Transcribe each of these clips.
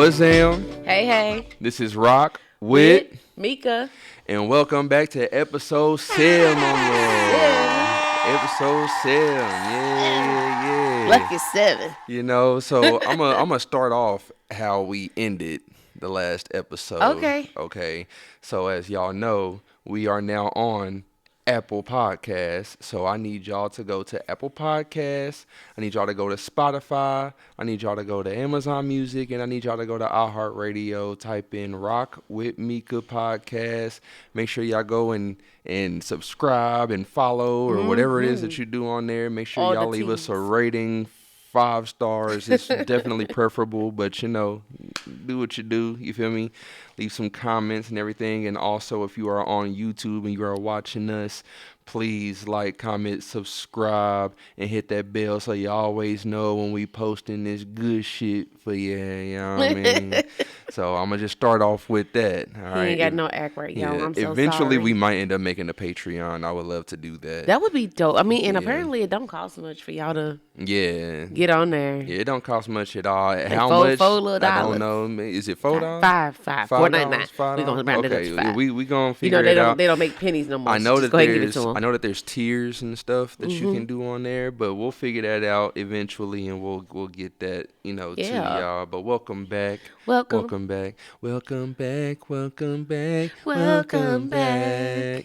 What's Zam? Hey. This is Rock with Mika. And welcome back to episode 7 on there. Episode 7. Yeah. Lucky 7. You know, so I'm gonna start off how we ended the last episode. Okay. So as y'all know, we are now on Apple Podcasts. So I need y'all to go to Apple Podcasts. I need y'all to go to Spotify. I need y'all to go to Amazon Music, and I need y'all to go to iHeartRadio. Type in Rock with Mika Podcast. Make sure y'all go and subscribe and follow or whatever it is that you do on there. Make sure y'all leave us a rating. 5 stars. It's definitely preferable, but do what you do. You feel me? Leave some comments and everything. And also, if you are on YouTube and you are watching us, please like, comment, subscribe, and hit that bell so you always know when we posting this good shit for you. You know what I mean? So I'm gonna just start off with that. All right. He ain't got no act right, y'all. I'm so Eventually, sorry. we might end up making a Patreon. I would love to do that. That would be dope. I mean, and apparently it don't cost much for y'all to get on there. Yeah, it don't cost much at all. Like How much? $4 I don't know. Is it $4? $5. $4.99. We gonna round it up to $5. We gonna figure it out. They don't make pennies no more. I know so that give it to them. I know that there's tiers and stuff that you can do on there, but we'll figure that out eventually, and we'll get that to y'all. But welcome back. Welcome back.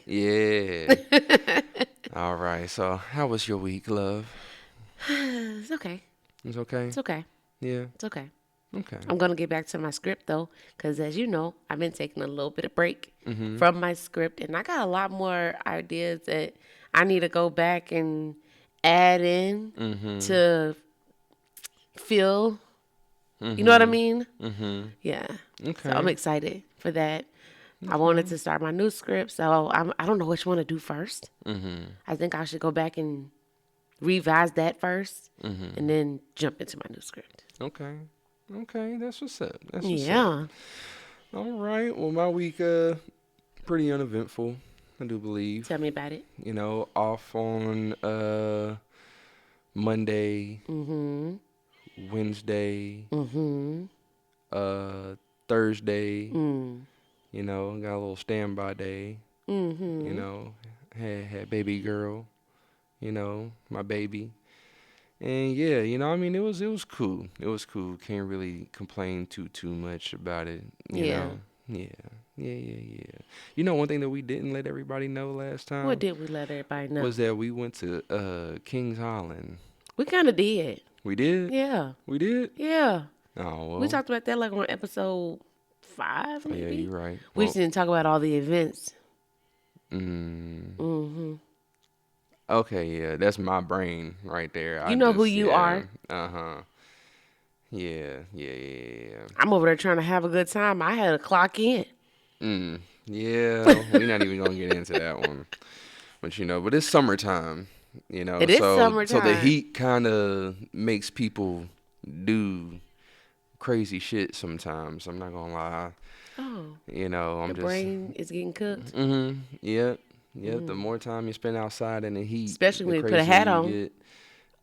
Yeah. All right. So, how was your week, love? It's okay. It's okay? It's okay. Yeah. It's okay. Okay. I'm going to get back to my script, though, because as you know, I've been taking a little bit of break from my script, and I got a lot more ideas that I need to go back and add in to fill. You know what I mean? Yeah. Okay. So I'm excited for that. I wanted to start my new script, so I don't know which one to do first. I think I should go back and revise that first and then jump into my new script. Okay, that's what's up. Yeah. All right. Well, my week pretty uneventful, I do believe. Tell me about it. Off on Monday, Wednesday, Thursday. Got a little standby day. Had baby girl. My baby. And yeah, it was cool. It was cool. Can't really complain too much about it. You know? Yeah. One thing that we didn't let everybody know last time. What did we let everybody know? Was that we went to Kings Island. We kind of did. We did? Yeah. We did? Yeah. Oh, well. We talked about that like on episode 5, maybe. Yeah, you're right. We just didn't talk about all the events. Okay, yeah, that's my brain right there. You know who you are. Yeah. I'm over there trying to have a good time. I had to clock in. Yeah, we're not even going to get into that one. But it's summertime, It is summertime. So the heat kind of makes people do crazy shit sometimes. I'm not going to lie. Oh. Brain is getting cooked. Yeah. Yeah, the more time you spend outside in the heat, especially when you put a hat on,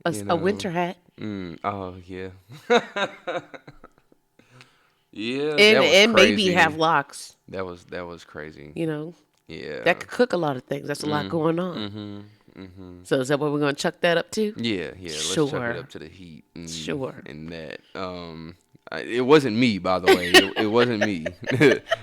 a winter hat. Oh yeah, yeah, and maybe have locks. That was crazy. Yeah, that could cook a lot of things. That's a lot going on. So is that what we're gonna chuck that up to? Yeah. Let's chuck it up to the heat. And that. It wasn't me, by the way. It wasn't me.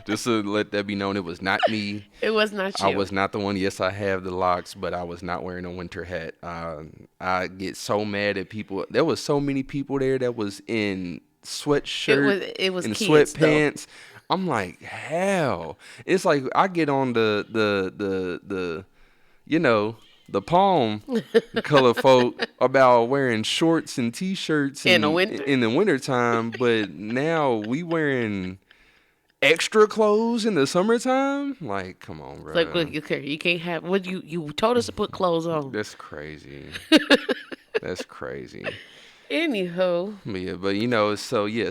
Just to let that be known, it was not me. It was not you. I was not the one. Yes, I have the locks, but I was not wearing a winter hat. I get so mad at people. There was so many people there that was in sweatshirt, it was in kids, sweatpants. Though. I'm like, hell. It's like I get on the palm color folk about wearing shorts and t-shirts in the wintertime, but now we wearing extra clothes in the summertime. Like, come on, bro. Like, look, you can't have what you told us to put clothes on. That's crazy. That's crazy. Anywho.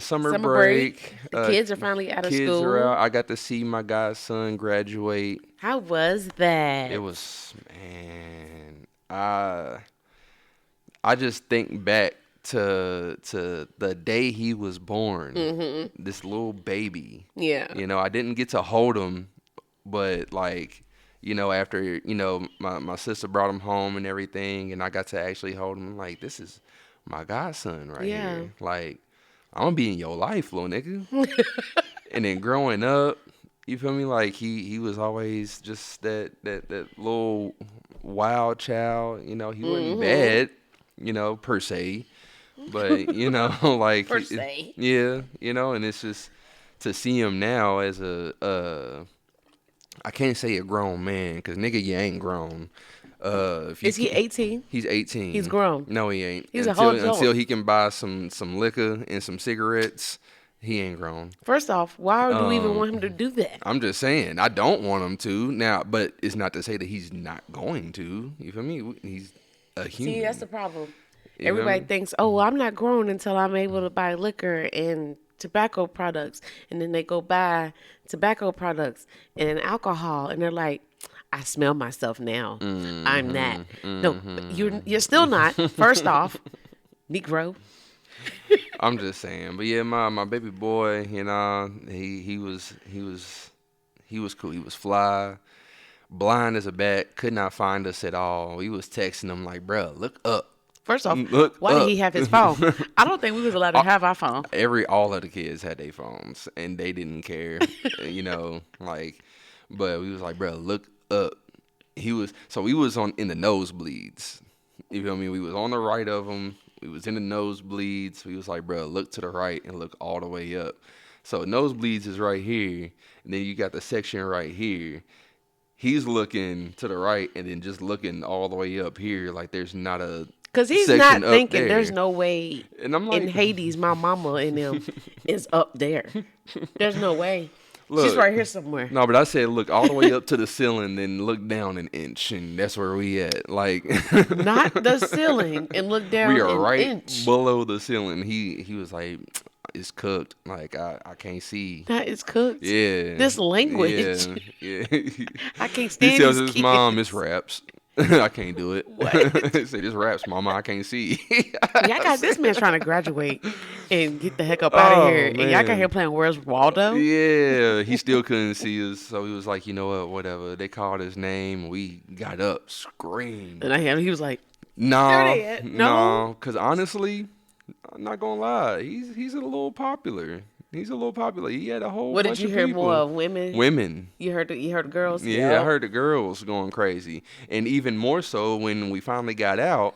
Summer break. The kids are finally out of school. Kids are out. I got to see my godson graduate. How was that? It was, man. I just think back to the day he was born, this little baby. Yeah. I didn't get to hold him, but like, after, my sister brought him home and everything, and I got to actually hold him, like, this is my godson right Yeah. here. Like, I'm gonna be in your life, little nigga. And then growing up, you feel me? Like he was always just that little wild child. He wasn't bad, per se. But like Per se. yeah, and it's just to see him now as I can't say a grown man because nigga, you ain't grown. If you Is he 18? He's 18. He's grown. No, he ain't. He's a whole adult. Until he can buy some liquor and some cigarettes, he ain't grown. First off, why do we even want him to do that? I'm just saying, I don't want him to now, but it's not to say that he's not going to. You feel me? He's a human. See, that's the problem. Everybody thinks, oh, well, I'm not grown until I'm able to buy liquor and tobacco products. And then they go buy tobacco products and alcohol. And they're like, I smell myself now. I'm that. No, you're still not. First off, Negro. I'm just saying. But yeah, my baby boy, he was cool. He was fly. Blind as a bat. Could not find us at all. We was texting him like, bro, look up. First off, why did he have his phone? I don't think we was allowed to have our phone. All of the kids had their phones, and they didn't care, like. But we was like, bro, look up. We was in the nosebleeds. You feel me? We was on the right of him. We was in the nosebleeds. We was like, bro, look to the right and look all the way up. So nosebleeds is right here, and then you got the section right here. He's looking to the right and then just looking all the way up here, like there's not a. Because he's not thinking there's no way and I'm like, in Hades, my mama and them is up there. There's no way. Look, she's right here somewhere. No, but I said look all the way up to the ceiling, then look down an inch, and that's where we at. Like not the ceiling, and look down. We are right inch. Below the ceiling. He was like, it's cooked. Like I can't see. That is cooked. Yeah. This language. Yeah. I can't stand. He tells his mom it's raps. I can't do it. What? Say this raps, mama. I can't see. I got this man trying to graduate and get the heck up out of here. Man. And y'all got here playing Where's Waldo? Yeah, he still couldn't see us, so he was like, you know what, whatever. They called his name. We got up, screamed. And he was like, no, because honestly, I'm not gonna lie. He's a little popular. He had a whole. What bunch did you of hear people. more of? Women. Women. You heard the girls. Yeah, I heard the girls going crazy, and even more so when we finally got out,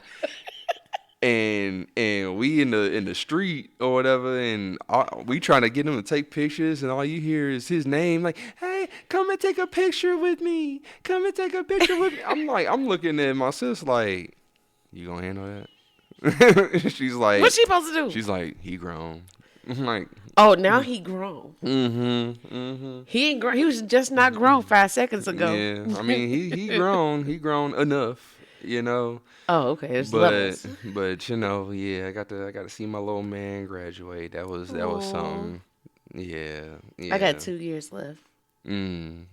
and we in the street or whatever, and we trying to get him to take pictures, and all you hear is his name, like, hey, come and take a picture with me. Come and take a picture with me. I'm looking at my sis like, you gonna handle that? She's like, what's she supposed to do? She's like, he grown. I'm like, oh, now he grown. He ain't grown. He was just not grown 5 seconds ago. Yeah, I mean he grown. He grown enough, Oh, okay. There's levels. But yeah, I got to see my little man graduate. That was something. Yeah. I got 2 years left. Yeah.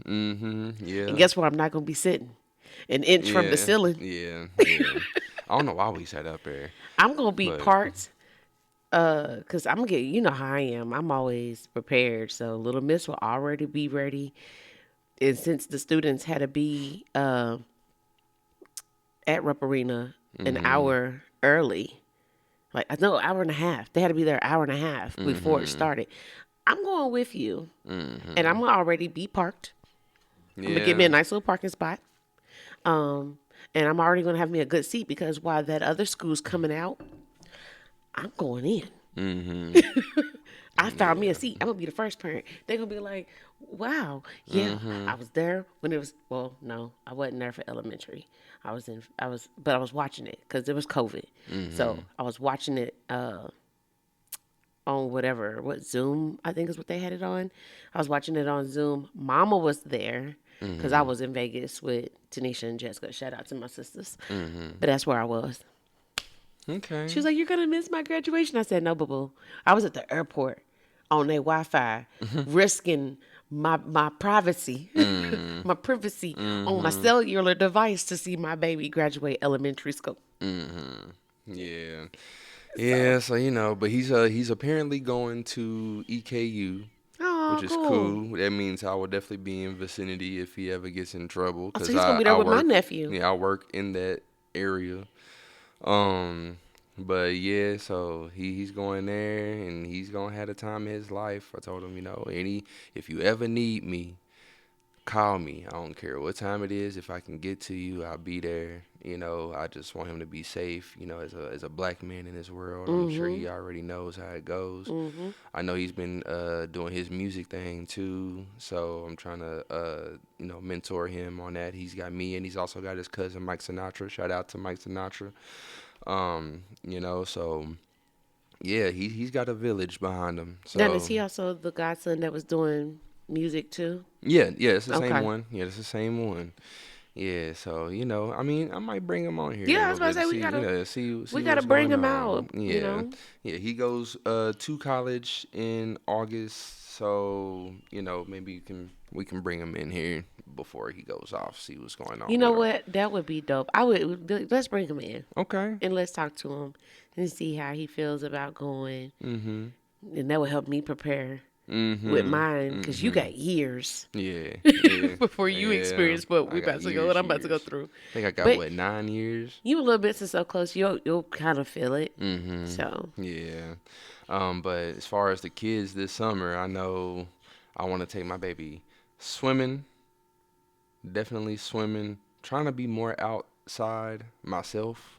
And guess where I'm not gonna be sitting? An inch from the ceiling. Yeah. I don't know why we sat up there. I'm gonna be parked. Cause I'm gonna get, you know how I am. I'm always prepared. So Little Miss will already be ready. And since the students had to be at Rupp Arena an hour early, like I know hour and a half. They had to be there an hour and a half before it started. I'm going with you, and I'm gonna already be parked. I'm gonna give me a nice little parking spot. And I'm already gonna have me a good seat because while that other school's coming out, I'm going in. I found me a seat. I'm gonna be the first parent. They're gonna be like, "Wow, yeah, I was there when it was." Well, no, I wasn't there for elementary. But I was watching it because it was COVID. So I was watching it on what Zoom, I think is what they had it on. I was watching it on Zoom. Mama was there because I was in Vegas with Tanisha and Jessica. Shout out to my sisters. But that's where I was. Okay. She was like, "You're gonna miss my graduation." I said, "No, boo-boo. I was at the airport on their Wi-Fi, risking my privacy, my privacy on my cellular device to see my baby graduate elementary school." Yeah. Yeah, so but he's apparently going to EKU, which Oh, is cool. cool. That means I will definitely be in vicinity if he ever gets in trouble, Oh, so cause he's gonna be there I with my work. nephew. Yeah, I work in that area. Um, but yeah, so he's going there and he's gonna have the time of his life. I told him, if you ever need me, call me. I don't care what time it is. If I can get to you, I'll be there. I just want him to be safe. As a black man in this world, I'm sure Mm-hmm. he already knows how it goes. Mm-hmm. I know he's been doing his music thing too, so I'm trying to mentor him on that. He's got me, and he's also got his cousin Mike Sinatra. Shout out to Mike Sinatra. So yeah, he's got a village behind him. Then is So he also the godson that was doing music too? yeah, it's the same Okay. one. Yeah, it's the same one. Yeah, so I mean, I might bring him on here a Yeah, I was little about to bit to say see, we see gotta what's bring going him on. out. Yeah, yeah, he goes to college in August, so maybe we can bring him in here before he goes off, see what's going on You know with him. what? That would be dope. I would let's bring him in Okay. and let's talk to him and see how he feels about going, Mhm. and that would help me prepare with Mhm. mine because you Mhm. got years Yeah. Yeah. before you Yeah. experience what I we got about to go, what years, I'm about to go years. through. I think I got But what 9 years. you a little bit since so close, you'll kind of feel it. Mhm. So Yeah. But as far as the kids this summer, I know I want to take my baby swimming, definitely swimming, trying to be more outside myself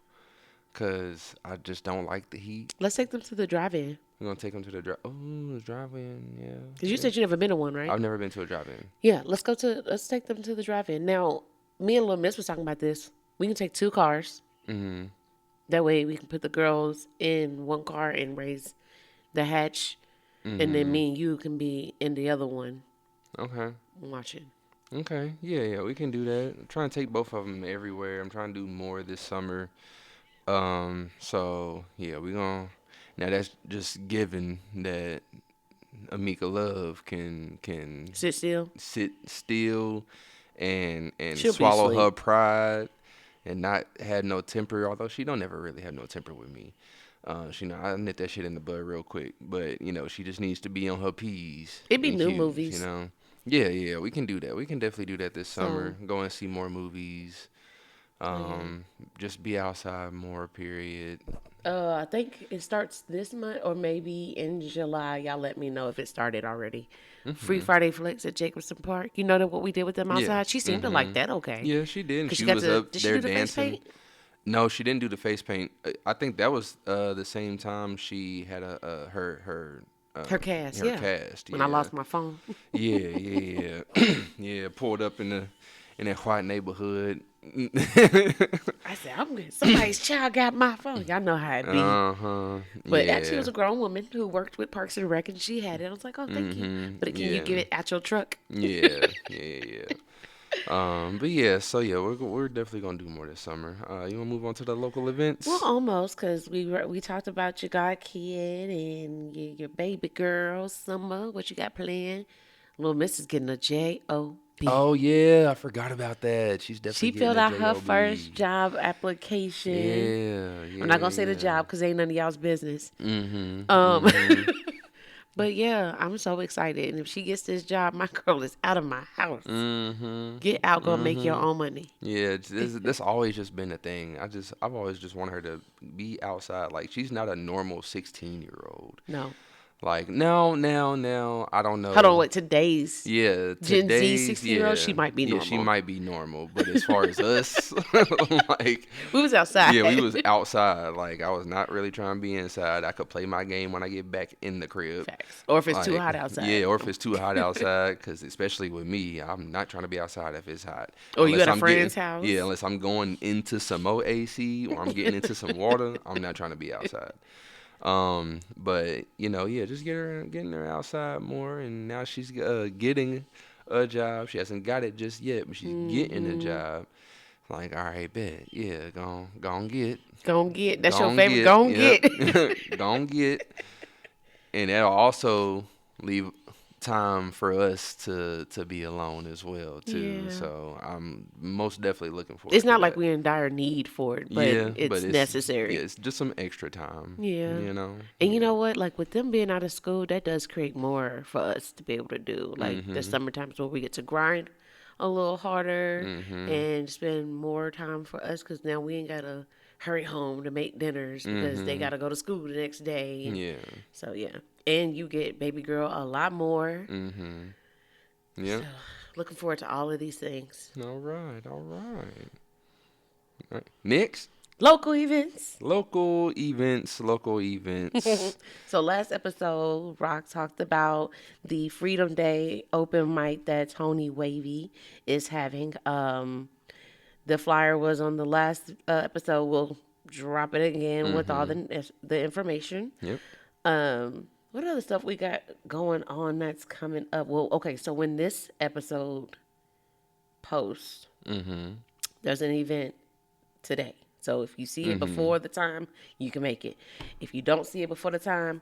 because I just don't like the heat. let's take them to the drive-in We're going to take them to the drive-in, because you yeah. said you never been to one, right? I've never been to a drive-in. Yeah, let's take them to the drive-in. Now, me and Lil Miss was talking about this. We can take two cars. Mm-hmm. That way we can put the girls in one car and raise the hatch, and then Mm-hmm. me and you can be in the other one Okay. watching. Okay. Yeah, we can do that. I'm trying to take both of them everywhere. I'm trying to do more this summer. So yeah, we gonna now that's just given that Amika Love can Sit still. sit still and She'll be swallow her asleep. pride and not have no temper. Although she don't ever really have no temper with me. I nip that shit in the bud real quick. But she just needs to be on her p's It be and new q's. movies. Yeah, we can do that. We can definitely do that this So, summer. Go and see more movies. so yeah. Just be outside more. Period. I think it starts this month or maybe in July. Y'all let me know if it started already. Free Mhm. Friday flicks at Jacobson Park. You know that what we did with them Yeah. outside. She seemed to like Mhm. that. Okay, Yeah, she did. And cause she she got was to. up Did she there do the face dancing. paint? No, she didn't do the face paint. I think that was the same time she had Her cast, her yeah. cast. When I Yeah. lost my phone. Yeah. Yeah. Pulled up in that white neighborhood. I said, I'm good. Somebody's child got my phone. Y'all know how it be. Uh-huh. But actually, it was Yeah. a grown woman who worked with Parks and Rec, and she had it. I was like, oh, thank you. But can you Yeah. get it at your truck? Yeah. Yeah. But yeah, so yeah, we're definitely gonna do more this summer. You wanna move on to the local Well, events? almost, because we talked about your god kid and your baby girl, Summer. What you got planned? Little Miss is getting a job. Oh yeah, I forgot about that. She's She definitely getting filled a out her job. first job application. Yeah, I'm not yeah, gonna say the yeah. job because ain't none of y'all's business. Mhm, Um, mhm, but yeah, I'm so excited. And if she gets this job, my girl is out of my house. mhm, Get out, go make your mhm. own money. Yeah, this always just been a thing. I've always just wanted her to be outside. Like she's not a normal 16-year-old. No. Like now, I don't Hold on, know. what today's Yeah, Gen Z today's 16-year-old, she yeah, might be yeah, she normal. might be normal, but as far as us, like We was outside. yeah, we was outside. Like I was not really trying to be inside. I could play my game when I get back in the crib. Facts. Or if it's too Like hot yeah, outside. or if it's too hot outside, because especially with me, I'm not trying to be outside if it's hot. Or you Unless at a I'm getting friend's house. yeah, unless I'm going into some more AC or I'm getting into some water, I'm not trying to be outside. But yeah, just getting her outside more, and now she's getting a job. She hasn't got it just yet, but she's getting a Mm-hmm. job. Like, all right, bet, yeah, gon' get, Gon' get. That's your gon' favorite. get, Gon' yep, get. gon' get, and that'll also leave time for us to be alone as well too. Yeah. So I'm most definitely looking It's forward to not like that. we're in dire need for it, but Yeah, but it's necessary. it's just some extra time. Yeah. You know. And you Yeah. know what? Like with them being out of school, that does create more for us to be able to do. Like the Mhm. summer times where we get to grind a little harder Mhm. and spend more time for us because now we ain't got to hurry home to make dinners because they got Mhm. to go to school the next day. And Yeah. so, yeah. And you get baby girl a lot more. Mhm. So, Yep. looking forward to all of these things. All right. All right. All right. Next, Local events. local events. Local events. So last episode, Rock talked about the Freedom Day open mic that Tony Wavy is having. The flyer was on the last episode. We'll drop it again with all Mhm. the information. Yep. What other stuff we got going on that's coming up? Well, okay, so when this episode posts, Mhm. there's an event today. So if you see it Mhm. before the time, you can make it. If you don't see it before the time,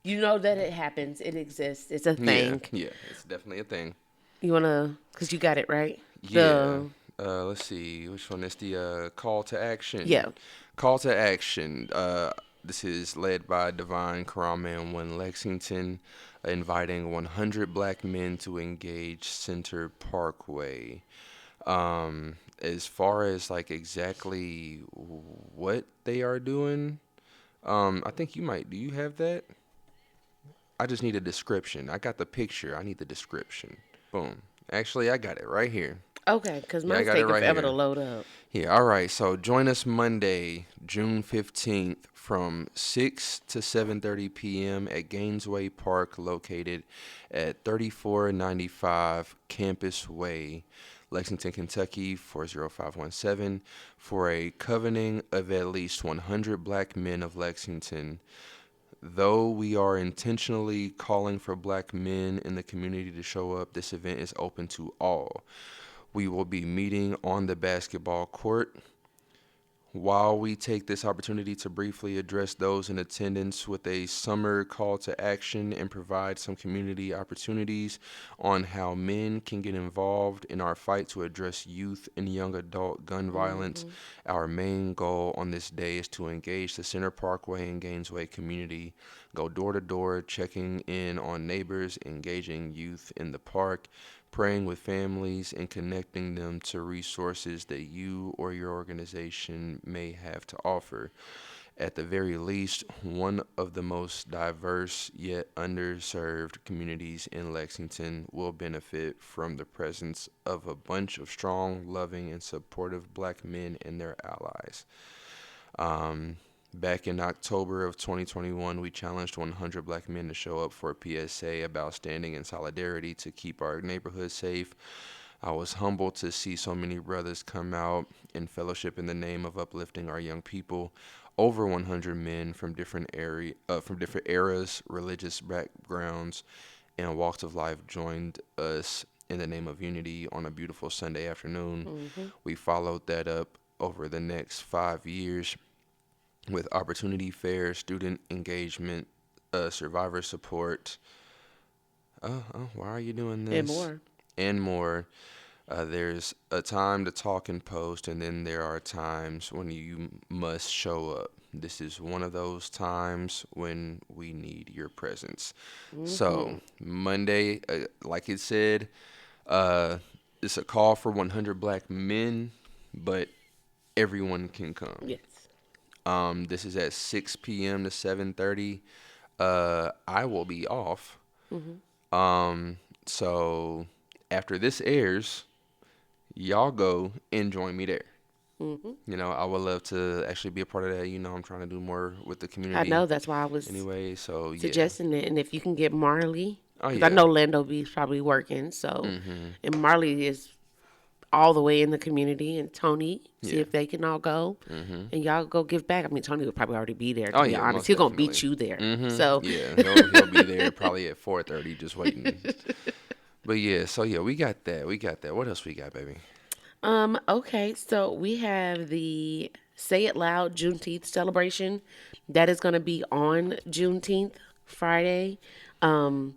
you know that it happens. It exists. It's a Yeah. thing. Yeah. It's definitely a thing. You wanna, cause you got it right. Yeah. The Let's see. Which one is the call to action? yeah. Call to action. This is led by Divine Karama in One Lexington, inviting 100 black men to engage Center Parkway. As far as like exactly what they are doing, I think you might. Do you have that? I just need a description. I got the picture. I need the description. Boom. Actually, I got it right here. Okay, cause Yeah, I mine's got it taking right forever to here. load up. Yeah, all right. So join us Monday, June 15th from 6 to 7:30 p.m. at Gainesway Park located at 3495 Campus Way, Lexington, Kentucky 40517 for a covenant of at least 100 black men of Lexington. Though we are intentionally calling for black men in the community to show up, this event is open to all. We will be meeting on the basketball court. While we take this opportunity to briefly address those in attendance with a summer call to action and provide some community opportunities on how men can get involved in our fight to address youth and young adult gun violence, Hmm. our main goal on this day is to engage the Center Parkway and Gainesway community, go door to door, checking in on neighbors, engaging youth in the park, praying with families, and connecting them to resources that you or your organization may have to offer. At the very least, one of the most diverse yet underserved communities in Lexington will benefit from the presence of a bunch of strong, loving, and supportive black men and their allies. Um, Back in October of 2021, we challenged 100 black men to show up for a PSA about standing in solidarity to keep our neighborhood safe. I was humbled to see so many brothers come out in fellowship in the name of uplifting our young people. Over 100 men from different eras, religious backgrounds, and walks of life joined us in the name of unity on a beautiful Sunday afternoon. Hmm. We followed that up over the next 5 years with opportunity fairs, student engagement, survivor support. Why are you doing And this? more. And more. There's a time to talk and post, and then there are times when you must show up. This is one of those times when we need your presence. So, Hmm. Monday, like it said, uh, it's a call for 100 black men, but everyone can come. Yes. This is at 6 p.m. to 7:30. I will be off. Hmm. Um, so after this airs, y'all go and join me there. Hmm. I would love to actually be a part of that. I'm trying to do more with the I community know that's why I was anyway. So yeah. suggesting it, and if you can get Marley, Oh because I yeah. know Lando B's probably working, so Mhm. and Marley is all the way in the community, and Tony, see Yeah. if they can all go, Mhm. and y'all go give back. I mean, Tony would probably already be there. To Oh be yeah, honest, most he's gonna definitely. beat you there. Mhm. So, Yeah, he'll be there probably at 4:30, just waiting. But yeah, so yeah, we got that. We got that. What else we got, baby? okay, so we have the Say It Loud Juneteenth celebration that is gonna be on Juneteenth Friday. Um,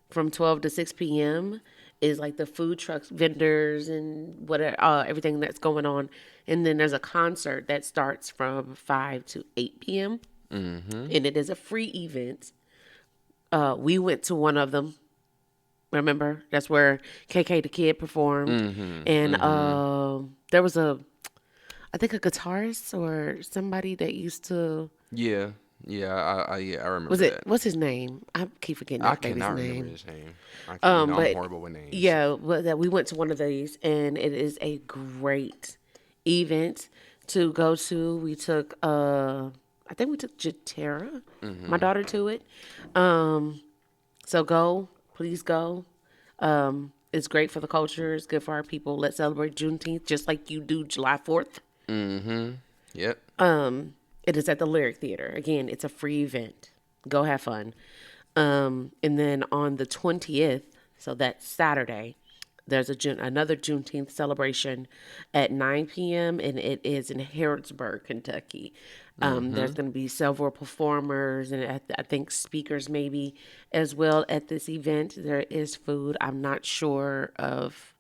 from 12 to 6 p.m. is like the food trucks, vendors, and whatever, everything that's going on. And then there's a concert that starts from 5 to 8 p.m. Mm-hmm. And it is a free event. We went to one of them. Remember, that's where KK the Kid performed, Mm-hmm. and Mm-hmm. there was I think a guitarist or somebody that used to. Yeah. Yeah. Yeah, I Was remember it? that. What's his name? I keep forgetting I that baby's cannot remember name. his name. I can. I'm But horrible with names. yeah, but that we went to one of these, and it is a great event to go to. We took, I think we took Jatera, my Mm-hmm. daughter, to it. Um, so go, please go. It's great for the culture. It's good for our people. Let's celebrate Juneteenth just like you do July 4th. Mm-hmm. Yep. It is at the Lyric Theater. Again, it's a free event. Go have fun. And then on the 20th, so that's Saturday, there's another Juneteenth celebration at 9 p.m. and it is in Harrodsburg, Kentucky. Mm-hmm. There's going to be several performers and I think speakers maybe as well at this event. There is food. I'm not sure of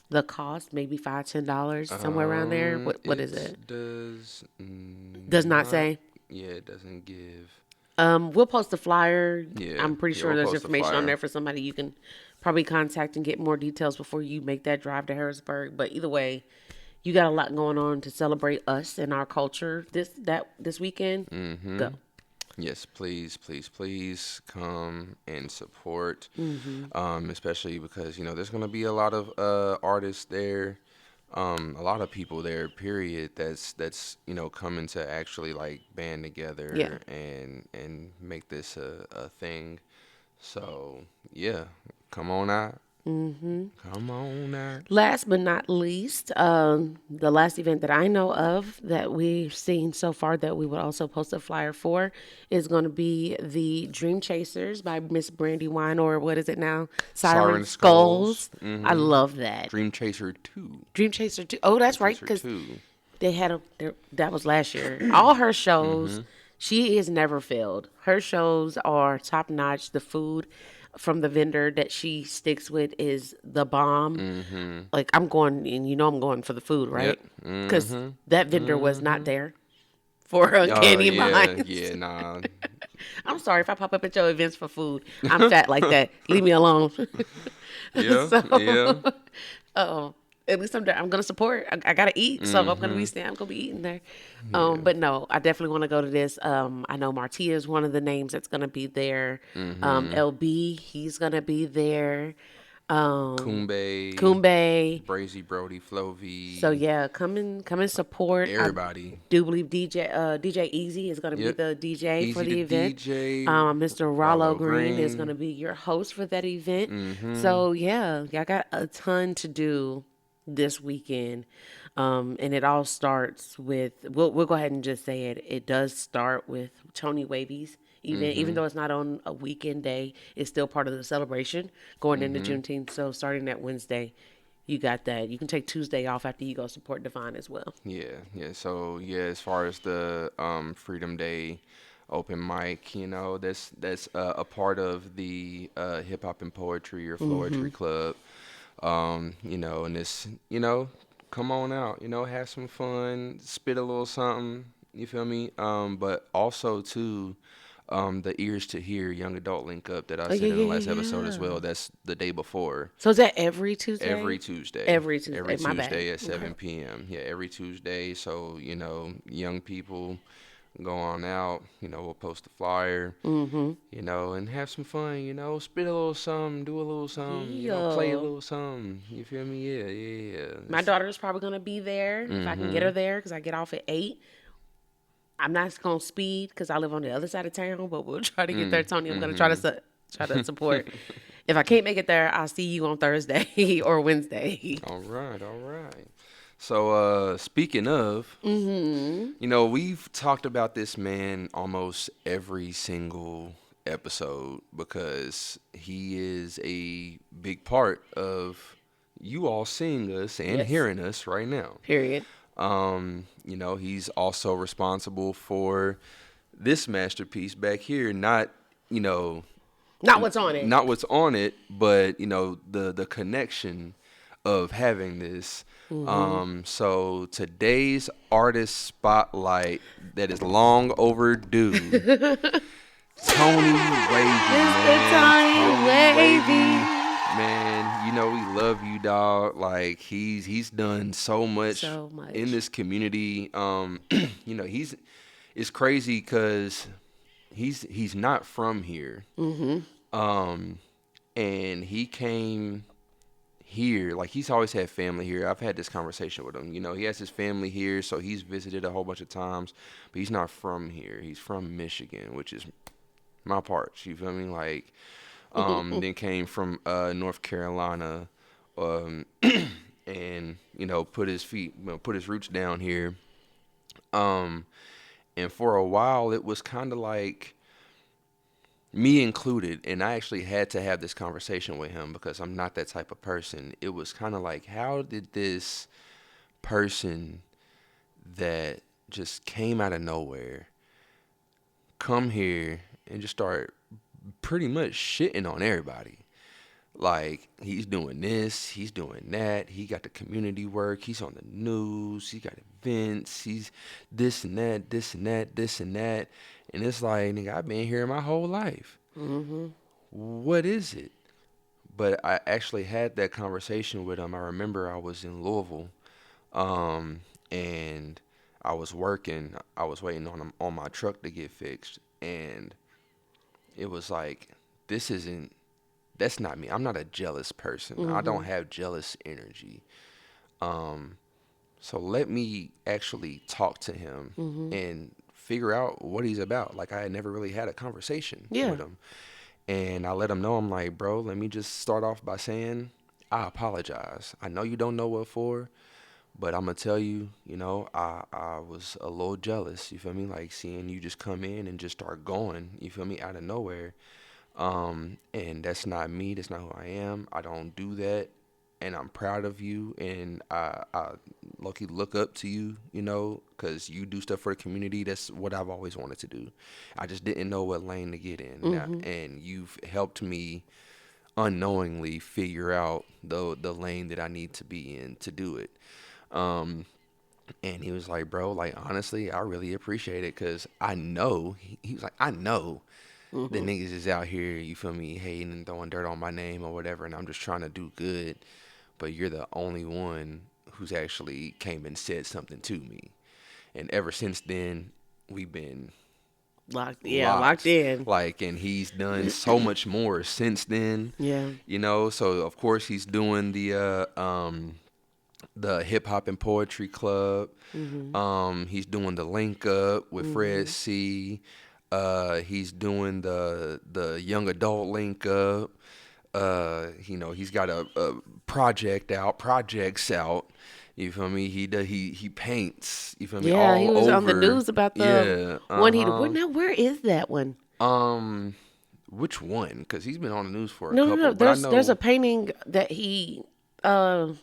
the cost, maybe $5-10, somewhere around there. What is It it? does Does not not. say. Yeah, it doesn't give. We'll post a flyer. Yeah. I'm pretty Yeah, sure we'll there's post a information on flyer. there for somebody you can probably contact and get more details before you make that drive to Harrisburg. But either way, you got a lot going on to celebrate us and our culture this weekend. Mm-hmm. Go. Yes, please, please, please come and support. Mm-hmm. Especially because there's gonna be a lot of artists there, a lot of people there. Period. That's coming to actually like band Yeah. together and make this a thing. So yeah, come on out. Mm-hmm. Come on out. Last but not least, the last event that I know of that we've seen so far that we would also post a flyer for is going to be the Dream Chasers by Miss Brandy Wine, or what is it now? Siren Siren Skulls. Skulls. I Mm-hmm. love that. Dream Chaser 2. Dream Chaser 2. Oh, Dream that's right, Chaser because 2. they had that was last year. All her shows, Mm-hmm. she has never failed. Her shows are top notch. The food from the vendor that she sticks with is the bomb. Mm-hmm. Like I'm going, and I'm going for the food, Yep. right? Because Mm-hmm. that vendor was not Mm-hmm. there for Oh Uncanny yeah, Minds. yeah, nah. I'm sorry if I pop up at your events for food. I'm fat like that. Leave me alone. Yeah, yeah. So, oh, at least I'm gonna support. I gotta eat, so I'm gonna Mm-hmm. I'm gonna be eating there. Yeah. But no, I definitely want to go to this. I know Martia is one of the names that's gonna be there. Mm-hmm. LB, he's gonna be there. Um, Kumbe, Kumbe. Brazy Brody, So Flovey, yeah, come and support. I everybody. do believe DJ Easy is going to be Yep. the DJ for Easy to the event. DJ, Mr. Rollo Rollo Green is going Green. to be your host for that event. Mm-hmm. So yeah, y'all got a ton to do this weekend. And it all starts with we'll go ahead and just say it. It does start with Tony Wavy's event, even Mm-hmm. though it's not on a weekend day. It's still part of the celebration going into Mm-hmm. Juneteenth. So starting that Wednesday, you got that. You can take Tuesday off after you go support Divine as well. Yeah, yeah. So yeah, as far as the Freedom Day open mic, that's a part of the hip hop and poetry or Mm-hmm. Floetry Club. And it's come on out, have some fun, spit a little something. You feel me? But also too, the Ears to Hear young adult link up that I Oh yeah, said in the yeah, last yeah, episode as yeah. well. That's the day before. So is that every Tuesday? Every Tuesday. Every Tuesday. Every My bad. Tuesday at Okay. 7 p.m. Yeah, every Tuesday. So, young people go on out, we'll post a flyer, Mm-hmm. and have some fun, spit a little something, do a little something, play a Yeah. little something. You feel me? Yeah, yeah, yeah. My daughter's probably gonna be there if I can get Mm-hmm. her there because I get off at 8. I'm not gonna speed because I live on the other side of town, but we'll try to get there, Tony. I'm gonna try to Mm-hmm. try to support. If I can't make it there, I'll see you on Thursday or Wednesday. All right, all right. So, speaking of, Mm-hmm. we've talked about this man almost every single episode because he is a big part of you all seeing us and Yes. hearing us right now. Period. He's also responsible for this masterpiece back here, not, you know, Not what's on it. not what's on it, but the connection of having this. So today's artist spotlight that is long overdue. Tony Wavy, Mr. man. Tony Tony Wavy, Wavy. man. We love you, dog. Like he's done so much So in much. this community. He's it's crazy because he's not from here. Um, and he came here, like he's always had family here. I've had this conversation with him. He has his family here, so he's visited a whole bunch of times, but he's not from here. He's from Michigan, which is my parts. You feel me? Like, then came from North Carolina, um, and put his roots down here. Um, and for a while, it was kind of like me included, and I actually had to have this conversation with him because I'm not that type of person. It was kind of like, how did this person that just came out of nowhere come here and just start pretty much shitting on everybody? Like, he's doing this, he's doing that, he got the community work, he's on the news, he got events, he's this and that, this and that, this and that. And it's like, nigga, I've been here my whole life. What is it? But I actually had that conversation with him. I remember I was in Louisville, and I was working. I was waiting on my truck to get fixed, and it was like, this isn't. That's not me. I'm not a jealous person. I don't have jealous energy. Um, so let me actually talk to him and figure out what he's about. Like, I had never really had a conversation Yeah. with him. And I let him know, I'm like, bro, let me just start off by saying, I apologize. I know you don't know what for, but I'm going to tell you, I was a little jealous, you feel me? Like seeing you just come in and just start going, you feel me, out of nowhere. And that's not me. That's not who I am. I don't do that. And I'm proud of you. And I lucky look up to you, because you do stuff for the community. That's what I've always wanted to do. I just didn't know what lane to get in. And you've helped me unknowingly figure out the lane that I need to be in to do it. Um, and he was like, bro, like, honestly, I really appreciate it because I know, he was like, I know the niggas is out here, you feel me, hating and throwing dirt on my name or whatever, and I'm just trying to do good, but you're the only one who's actually came and said something to me. And ever since then, we've been Locked in. Like, and he's done so much more since then. Yeah. So of course he's doing the hip hop and poetry club. He's doing the link up with Fred C. He's doing the young adult link up. He's got a projects out. You feel me? He paints. You feel me? Yeah, he All was on the over. news about the Yeah. one he now where is that one? Um, which one? Because he's been on the news for a No, no, couple. no. But I There's a know painting that he uh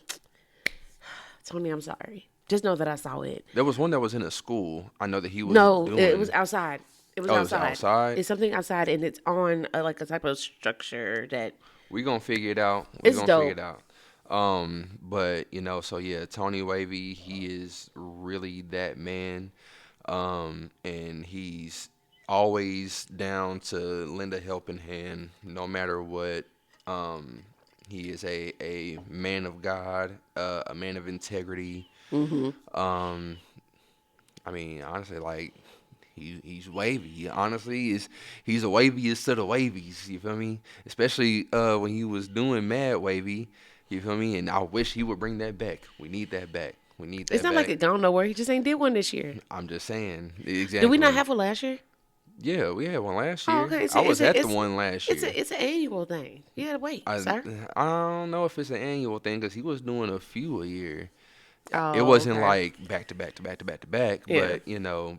Tony, I'm sorry. Just know that I saw it. there was one that was in a school. I know that he was No, doing. it was outside. It was Oh, it's outside. outside. It's something outside, and it's on like a type of structure that We gonna figure it out. We it's gonna figure dope. it out. But so yeah, Tony Wavy, he is really that man. And he's always down to lend a helping hand, no matter what. Um, he is a man of God, a man of integrity. Um, I mean, honestly, like he's wavy. He honestly is he's the waviest of the wavies. You feel me? Especially when he was doing Mad Wavy. You feel me? And I wish he would bring that back. We need that back. We need It's that not like back. it gone nowhere. He just ain't did one this year. I'm just saying. Did we not Exactly. have one last year? Yeah, we had one last Oh, year. okay. I was at the one last year. It's an annual thing. You gotta wait, I sir. I don't know if it's an annual thing because he was doing a few a year. It Oh, wasn't okay. like back to back to back to back to back, Yeah.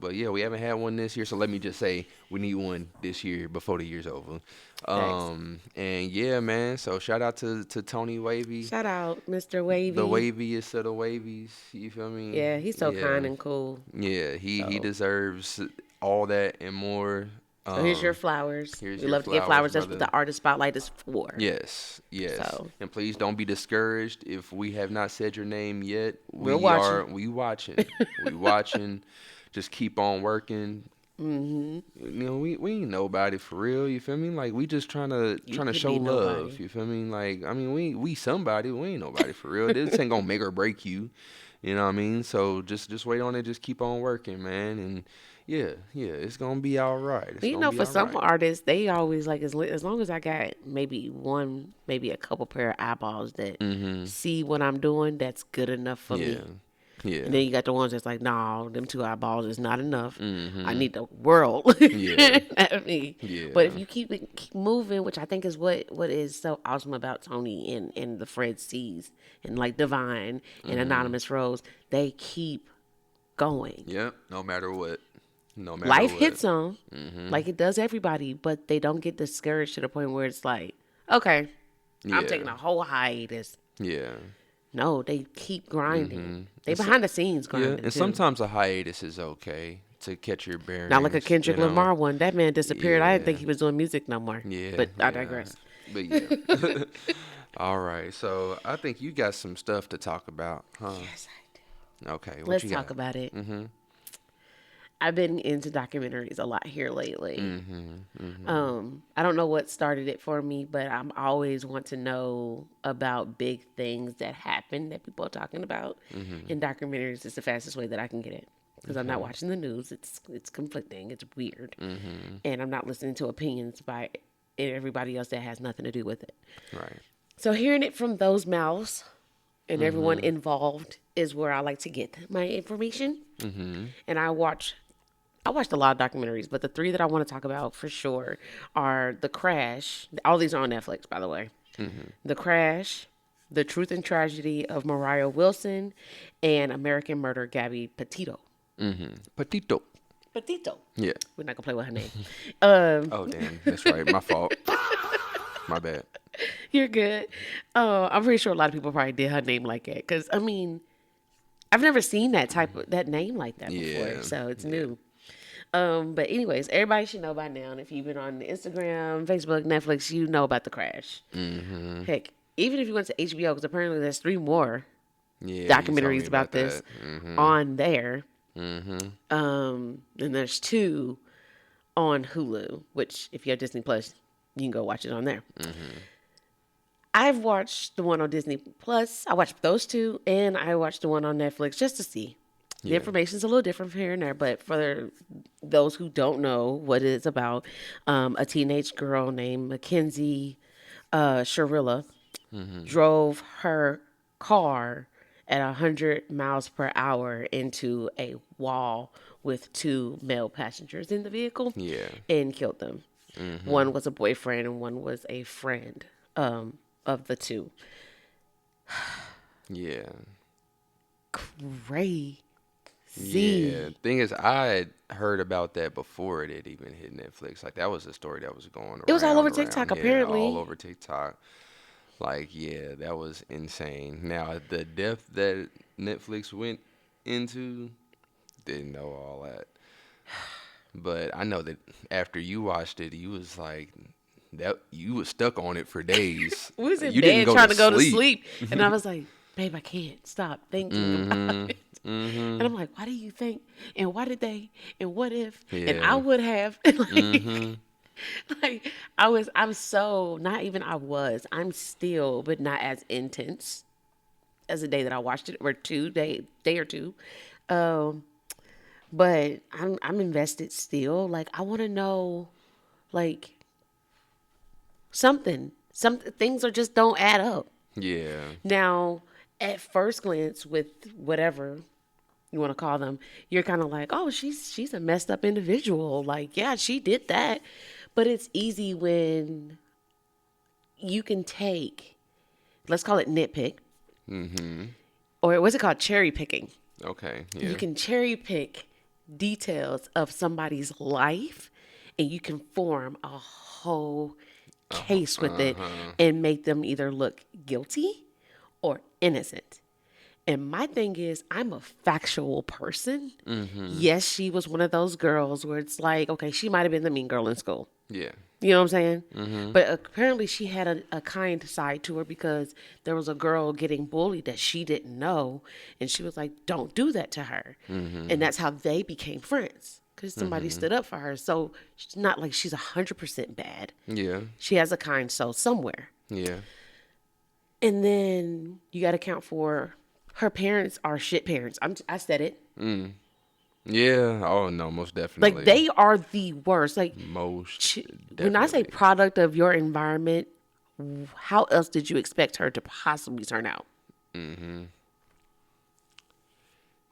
but yeah, we haven't had one this year. So let me just say we need one this year before the year's over. Thanks. And yeah, man. So shout out to Tony Wavy, Shout out, Mr. the Wavy. waviest of the wavies. You feel me? Yeah, he's so Yeah, kind and cool. yeah. He So deserves all that and more. So here's your flowers. Here's We your love to get flowers, flowers. That's what brother. the artist spotlight is for. Yes, yes. So And please don't be discouraged if we have not said your name yet. we're watching. We watching. We watching. Just keep on working. Mm-hmm. We ain't nobody for real, you feel me? Like we just You trying to could show be love, nobody. you feel me? Like I mean we somebody, we ain't nobody for real. This ain't gonna make or break you. You know what I mean? So just wait on it, just keep on working, man. And yeah, it's gonna be all right. It's You gonna know, be for all some right. artists, they always like as long as I got maybe one, maybe a couple pair of eyeballs that Mhm. see what I'm doing, that's good enough for Yeah. me. And Yeah. then you got the ones that's like, no, them two eyeballs is not enough. I Mhm. need the world Yeah. at me. But if Yeah. you keep moving, which I think is what is so awesome about Tony and the Fred C's and like Divine and Mhm. Anonymous Rose, they keep going. Yep. No matter what. No matter Life what. hits them Mhm. like it does everybody, but they don't get discouraged to the point where it's like, okay, I'm Yeah. taking a whole hiatus. Yeah. No, they keep grinding. Mhm. They behind the scenes Yeah, grinding and too. sometimes a hiatus is okay to catch your Not like a bearings, you Kendrick know. Lamar one. That man disappeared. I didn't Yeah. think he was doing music no more. Yeah, But I yeah. digress. But yeah. All right. So I think you got some stuff to talk about, huh? Yes, I do. Okay, what Let's you talk got? about it. Mhm. I've been into documentaries a lot here lately. Mhm. Mhm. I don't know what started it for me, but I'm always want to know about big things that happen that people are talking about. Mhm. In documentaries, it's the fastest way that I can get it because I'm not Okay. watching the news. It's conflicting. It's weird, Mhm. and I'm not listening to opinions by everybody else that has nothing to do with it. Right. So hearing it from those mouths and everyone Mhm. involved is where I like to get my information. Mhm. And I watched a lot of documentaries, but the three that I want to talk about for sure are The Crash. All these are on Netflix, by the way. Mhm. The Crash, The Truth and Tragedy of Mariah Wilson, and American Murder Gabby Petito. Mhm. Petito. Petito. Yeah. We're not gonna play with her name. Oh damn, that's right. My fault. My bad. You're good. I'm pretty sure a lot of people probably did her name like that because I mean, I've never seen that name like that before, Yeah. so it's Yeah. new. But anyways, everybody should know by now. And if you've been on Instagram, Facebook, Netflix, you know about The Crash. Mhm. Heck, even if you went to HBO, because apparently there's three more Yeah, you told me documentaries about about this that. Mhm. on there. Mhm. And there's two on Hulu, which if you have Disney Plus, you can go watch it on there. Mhm. I've watched the one on Disney Plus. I watched those two, and I watched the one on Netflix just to see. The Yeah. information's a little different from here and there, but for those who don't know what it's about, a teenage girl named Mackenzie Sharilla Mhm. drove her car at 100 miles per hour into a wall with two male passengers in the vehicle Yeah. and killed them. One Mhm. was a boyfriend and one was a friend of the two. Yeah. Crazy. Yeah. Thing is, I had heard about that before it had even hit Netflix. Like that was a story that was going It was all over around. TikTok, Yeah, all apparently. over TikTok. Like, yeah, that was insane. Now, the depth that Netflix went into, didn't know all that. But I know that after you watched it, you was like that. You was stuck on it for days. We was in You didn't bed go trying to to go to sleep. sleep, and I was like, "Babe, I can't stop thinking about Mhm. it." And Mhm. I'm like, "Why do you think? And why did they? And what if? And I Yeah. would have." like, Mhm. like I was. I'm so not even. I was. I'm still, but not as intense as the day that I watched it, or day or two. Um, but I'm invested still. Like I want to know, like something. Some things are just don't add up. Yeah. Now, at first glance, with whatever you want to call them, you're kind of like, oh, she's a messed up individual. Like, yeah, she did that. But it's easy when you can take, let's call it nitpick, Mhm. or what's it called, cherry picking. Okay. You Yeah. can cherry pick details of somebody's life, and you can form a whole Uh-huh. case with it Uh-huh. and make them either look guilty or innocent. And my thing is, I'm a factual person. Mm-hmm. Yes, she was one of those girls where it's like, okay, she might have been the mean girl in school. Yeah. You know what I'm saying? Mm-hmm. But apparently she had a kind side to her because there was a girl getting bullied that she didn't know. And she was like, don't do that to her. Mm-hmm. And that's how they became friends because somebody Mm-hmm. stood up for her. So it's not like she's 100% bad. Yeah. She has a kind soul somewhere. Yeah. And then you got to account for her parents are shit parents. I said it. Mm. Yeah. Oh no, most definitely. Like they are the worst. Like most when I say definitely. product of your environment, how else did you expect her to possibly turn out? Mm-hmm.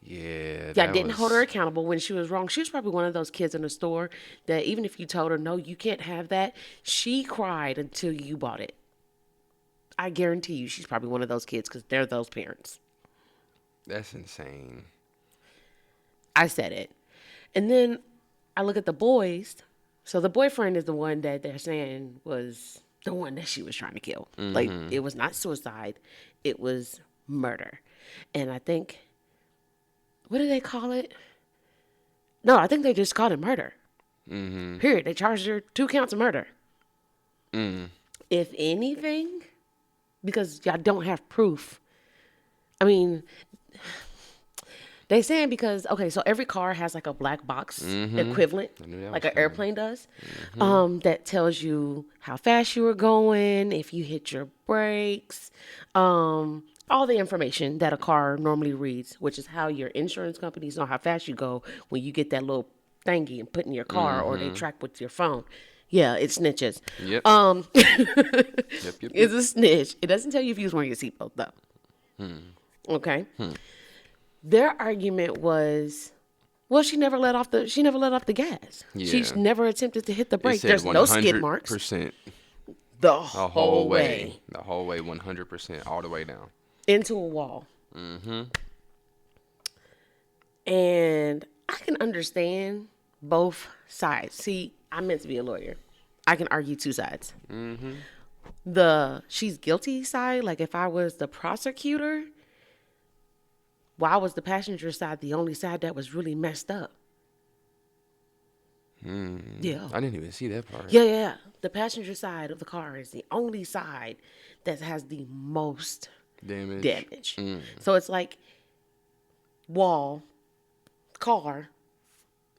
Yeah, Yeah, I that didn't hold her was. accountable when she was wrong. She was probably one of those kids in the store that even if you told her, no, you can't have that, she cried until you bought it. I guarantee you she's probably one of those kids because they're those parents. That's insane. I said it. And then I look at the boys. So the boyfriend is the one that they're saying was the one that she was trying to kill. Like Mm-hmm. it was not suicide, it was murder. And I think, what do they call it? No, I think they just called it murder. Mm-hmm. Period. They charged her 2 counts of murder. Mm. If anything, because y'all don't have proof. I mean, they saying because okay, so every car has like a black box equivalent, I knew that like was an coming. airplane does, that tells you how fast you were going, if you hit your brakes, all the information that a car normally reads, which is how your insurance companies know how fast you go when you get that little thingy and put in your car, or they track with your phone. Yeah, it snitches. Yep. Yep. Yep. It's a snitch. It doesn't tell you if you was wearing your seatbelt though. Okay. Their argument was, well, she never let off the gas. She Yeah. never attempted to hit the It brake. said There's no skid marks 100% the the whole way The whole way, 100% all the way down. into a wall. Mm-hmm. And I can understand both sides. See, I'm meant to be a lawyer. I can argue 2 sides. Mm-hmm. The she's guilty side, like if I was the prosecutor, why was the passenger side the only side that was really messed up? Yeah. I didn't even see that part. Yeah. The passenger side of the car is the only side that has the most damage. So it's like wall, car.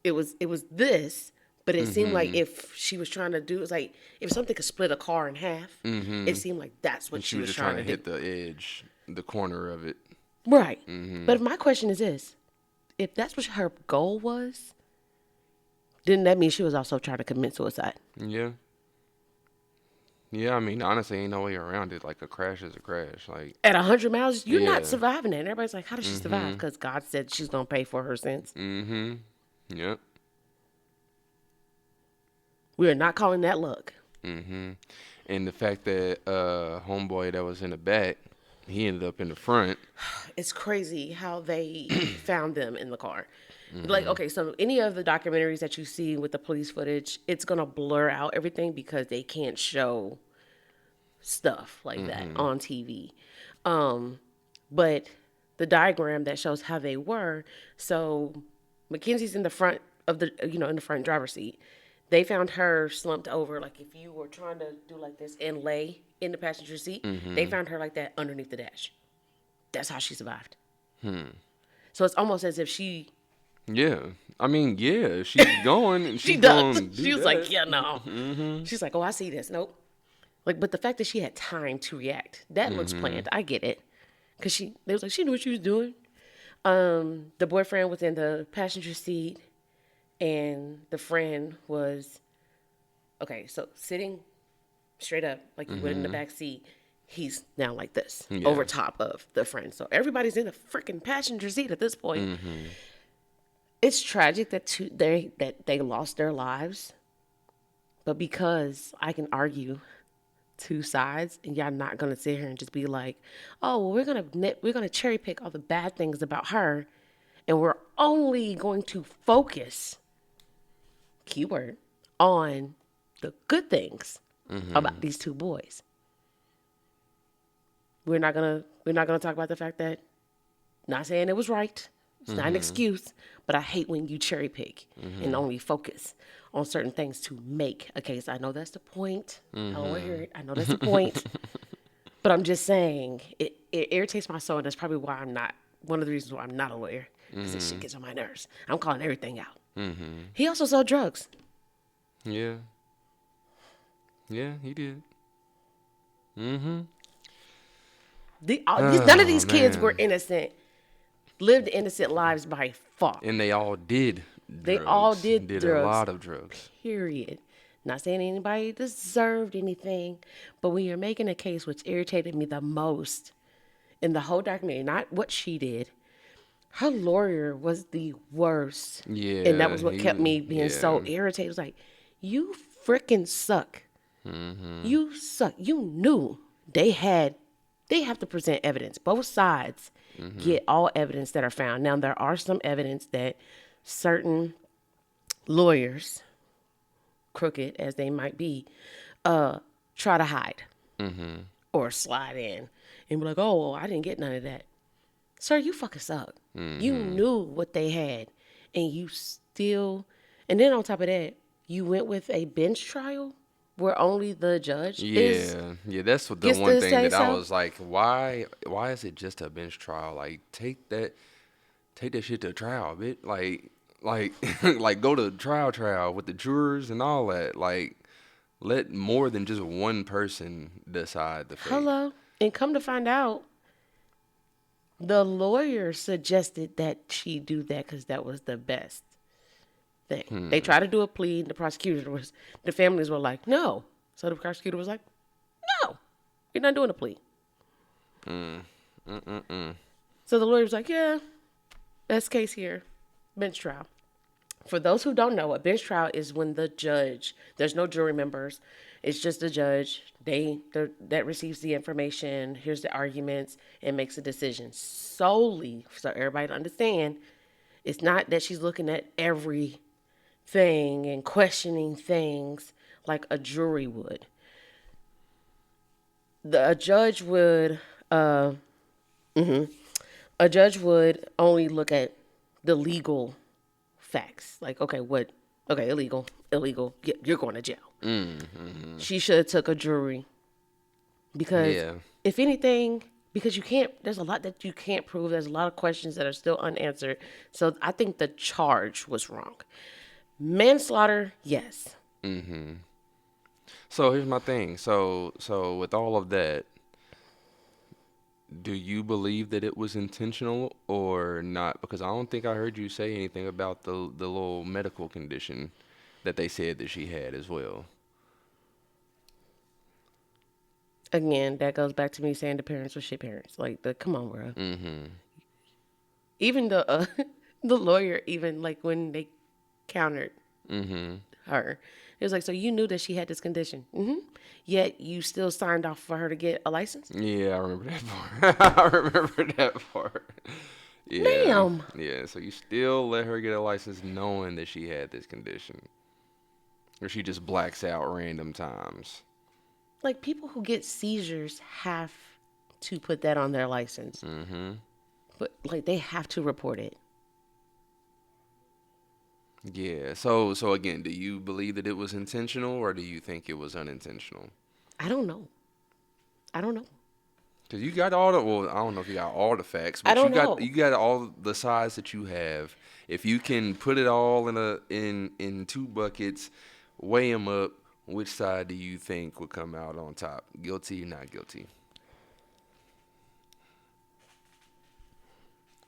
It was this, but it seemed like if she was trying to do, it was like if something could split a car in half, it seemed like that's what And she she was was just trying trying to to hit do. the edge, the corner of it. Right. But my question is this: if that's what her goal was, then that means she was also trying to commit suicide. Yeah. Yeah, I mean, honestly, ain't no way around it. Like, a crash is a crash. Like, At 100 miles, you're yeah. not surviving that. And everybody's like, how does she survive? Because God said she's going to pay for her sins. Mm-hmm. Yep. We are not calling that luck. Mm-hmm. And the fact that homeboy that was in the back, he ended up in the front. It's crazy how they found them in the car. Like, okay, so any of the documentaries that you see with the police footage, it's going to blur out everything because they can't show stuff like that on TV. But the diagram that shows how they were, so Mackenzie's in the front of the, in the front driver's seat. They found her slumped over, like if you were trying to do like this and lay in the passenger seat, they found her like that underneath the dash. That's how she survived. So it's almost as if she... Yeah. I mean, yeah, she's going and She she's does. going to do She was that. like, yeah, no. She's like, oh, I see this. Nope. Like, but the fact that she had time to react, that looks planned. I get it. Because they was like, she knew what she was doing. The boyfriend was in the passenger seat, and the friend was, okay, so sitting straight up, like you would in the back seat. He's now like this, over top of the friend. So everybody's in the freaking passenger seat at this point. It's tragic that they lost their lives, but because I can argue 2 sides, and y'all not gonna sit here and just be like, oh, well, we're gonna cherry pick all the bad things about her, and we're only going to focus, keyword, on the good things about these 2 boys. We're not gonna talk about the fact that Not saying it was right. It's not an excuse, but I hate when you cherry pick and only focus on certain things to make a case. I know that's the point. I don't want to hear it. I know that's the point. But I'm just saying, it irritates my soul, and that's probably why I'm not, one of the reasons why I'm not a lawyer, because this shit gets on my nerves. I'm calling everything out. He also sold drugs. Yeah. Yeah, he did. Mm-hmm. None of these kids were Man. innocent, lived innocent lives by fault. And they all did They all drugs. did Did a drugs, lot of drugs. period. Not saying anybody deserved anything, but when you're making a case, which irritated me the most in the whole documentary, not what she did, her lawyer was the worst. And that Yeah, was what kept me being yeah. so irritated. It was like, you freaking suck. You suck. You knew they have to present evidence. Both sides get all evidence that are found. Now, there are some evidence that certain lawyers, crooked as they might be, try to hide or slide in and be like, oh, well, I didn't get none of that. Sir, you fucking suck. You knew what they had, and you still, and then on top of that, you went with a bench trial where only the judge Yeah, that's what the gets one to thing say that I so. was like, why is it just a bench trial? Like, take that shit to trial, bitch. Like, like go to trial with the jurors and all that. Like, let more than just one person decide the fate. Hello, and come to find out, the lawyer suggested that she do that because that was the best thing. They tried to do a plea, and the families were like, no. So the prosecutor was like, no, you're not doing a plea. So the lawyer was like, yeah, best case here, bench trial. For those who don't know, a bench trial is when the judge, there's no jury members, it's just the judge. That receives the information, here's the arguments, and makes a decision solely so everybody to understand. It's not that she's looking at everything and questioning things like a jury would. A judge would a judge would only look at the legal facts. Like, okay, illegal, you're going to jail. She should have took a jury because Yeah, if anything, because you can't, there's a lot that you can't prove. There's a lot of questions that are still unanswered. So I think the charge was wrong. Manslaughter, yes. so here's my thing. So with all of that, do you believe that it was intentional or not? Because I don't think I heard you say anything about the little medical condition that they said that she had as well. Again, that goes back to me saying the parents were shit parents. Like, come on, bro. Even the lawyer, even like when they countered her, it was like, so you knew that she had this condition, yet you still signed off for her to get a license, Yeah, I remember that part. I remember that part. Yeah, ma'am. yeah. So you still let her get a license knowing that she had this condition, or she just blacks out random times. Like people who get seizures have to put that on their license, but like they have to report it. Yeah. So again, do you believe that it was intentional, or do you think it was unintentional? I don't know. I don't know. Cause you got all the I don't know if you got all the facts, I but don't know. you got all the sides that you have. If you can put it all in two buckets, weigh them up, which side do you think would come out on top? Guilty, not guilty?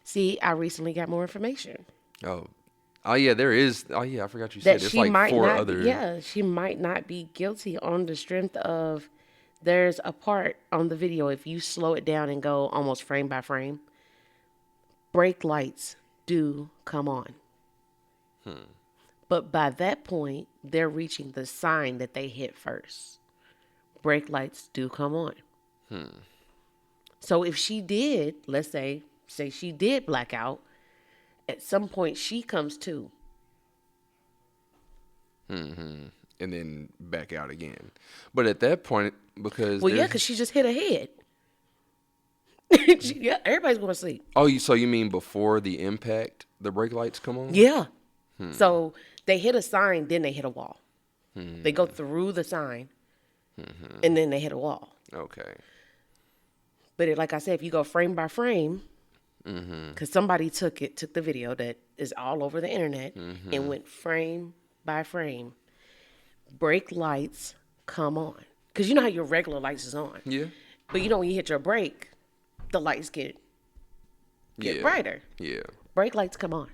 See, I recently got more information Oh, oh yeah, there is. Oh yeah, I forgot you that said there's like four other. she might not be guilty on the strength of there's a part on the video, if you slow it down and go almost frame by frame, brake lights do come on. But by that point, they're reaching the sign that they hit first. Brake lights do come on. So if she did, let's say she did black out, at some point she comes to. And then back out again. But at that point, because Well, yeah, there's because she just hit her head. Yeah, everybody's going to sleep. Oh, so you mean before the impact, the brake lights come on? Yeah. So they hit a sign, then they hit a wall. They go through the sign, and then they hit a wall. Okay. But like I said, if you go frame by frame, because somebody took the video that is all over the internet and went frame by frame, brake lights come on. Because you know how your regular lights is on. Yeah. But you know when you hit your brake, the lights get brighter. Yeah. Brake lights come on.